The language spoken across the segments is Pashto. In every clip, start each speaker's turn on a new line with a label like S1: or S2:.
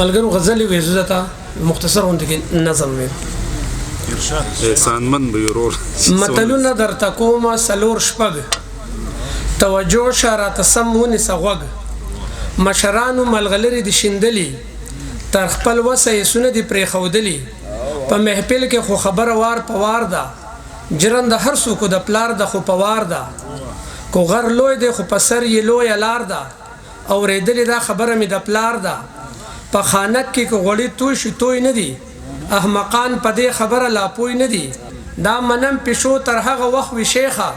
S1: ملګرو غزل وې زړه مختصر غونډه نظم مې
S2: احسانمن به ورور
S1: متلونه درته کومه سلور شپږ توجه شاره تسمون سغوګ مشرانو ملغلری د شیندلی تر خپل وسه سونه دی پرې خودلی په محفل کې خو خبر وار پوار ده جرند هر څوک د پلار د خو پوار ده کو غر لوی دی خو په سر یې لوی لار ده او ریدلی دا خبره می د پلار ده په خانک کې غوړی توي شي توي نه دي احمقان په دې خبره لا پوي نه دي دا منم پښو تر هغه وخت وی شیخه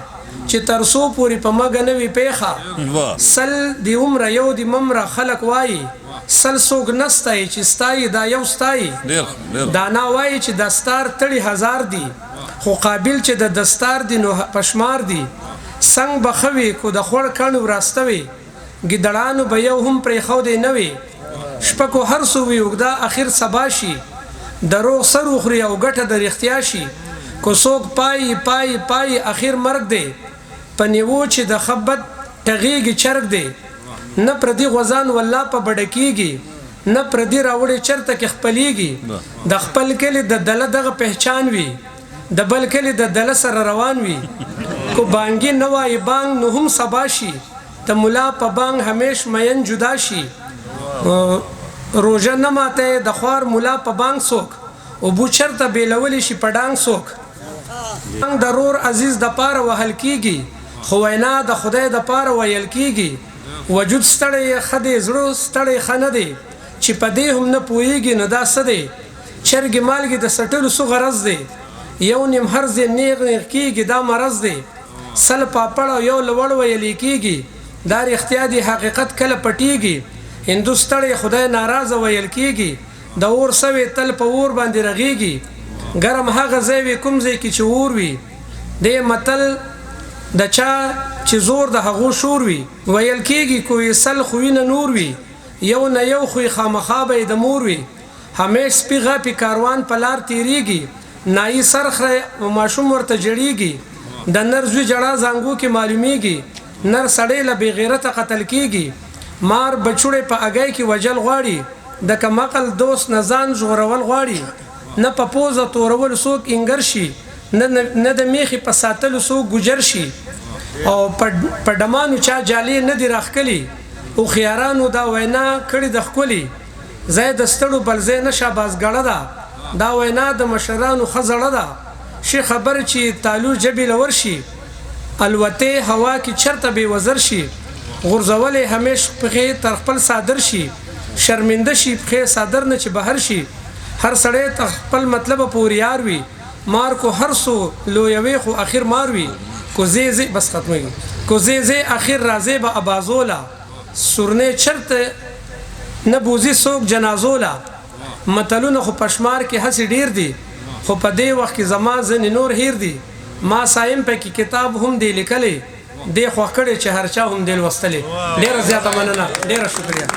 S1: چې ترسو پوری په مګ نه وی پیخه سل دی عمر یو دی ممر خلق وای سل سوګ نستای چې ستای دا یو ستای دا نا وای چې دستار 30000 دی خو قابل چې د دستار دی نو پشمار دی څنګه بخوي کو د خور کڼو راستوي ګډړانو به یو هم پرې خو دی نه وي شپکو هر سو وی وګدا اخر سباشي دروغ سر خوري او ګټه د اختیار شي کو څوک پای پای پای اخر مرګ دی پنیو چې د خبت تغیږي چرګ دی نه پردي غزان والله په بډکیږي نه پردي راوړي چرته کې خپليږي د خپل کلی د دله دغه پہچان وي د بل کلی د دله سره روان وي کو بانګي نوای بانګ نو هم سباشي ته مولا په بانګ همیش مین جدا شي روزه نه ماته د خوار مولا په بانګ سوک او بو چرته بیلول شي پډانګ سوک بانګ ضرور عزیز د پاره وهل کیږي خو وینا د خدای د پاره ویل کیږي وجود ستړی خدای زړه ستړی خنه دی چې په دې هم نه پويږي نه دا څه دی چرګ مالګي د سټلو سو غرض دی یو نیم هرز نیغ کیږي دا مرز دی سل پاپړ یو لوړ ویل کیږي دا اختیاري حقیقت کله پټیږي هندوستړی خدای ناراضه ویل کیږي د اور سوي تل په اور باندې رغيږي ګرم هغه ځای کوم ځای کې چې اور وي د متل د چا چې زور د هغو شور وي ویل کیږي کوی سل خوینه نور وي یو نه یو خو خامخابه د مور وي همیش پیغه پی کاروان پلار تیریږي نای سرخه ماشوم ورته جړیږي د نرزوی جړه زنګو کې معلومیږي نر سړی له بغیرت قتل کیږي مار بچوړې په اگای کې وجل غواړي د کمقل دوست نزان جوړول غواړي نه په پوزه تورول سوک انګر شي نه د میخي په ساتلو سوک ګجر شي او په دمانو چا جالي نه دی راخکلی او خيارانو دا وینا کړي د خولي زید ستړو بلځه نشه بازګړه ده دا وینا د مشرانو خزړه ده شي خبر چې تعالو جبل ورشي الوته هوا کې چرته به وزر شي غرزولې همیش په تر خپل صادر شي شرمنده شي په صادر نه چې بهر شي هر سړی خپل مطلب پوریار وي مار کو هر سو لویوي خو اخر مار وي کو زی بس ختمي کو زی اخر رازي به ابازولا سرنه چرته نه بوزي سوق جنازولا متلونه خو پشمار کې هسي ډیر دي خو په دې وخت کې زما زن نور هیر دي ما سایم په کې کتاب هم دی لیکلې د خو کړي چې هر چا هم دل وستلې ډیره زیاته مننه ډیره شکریا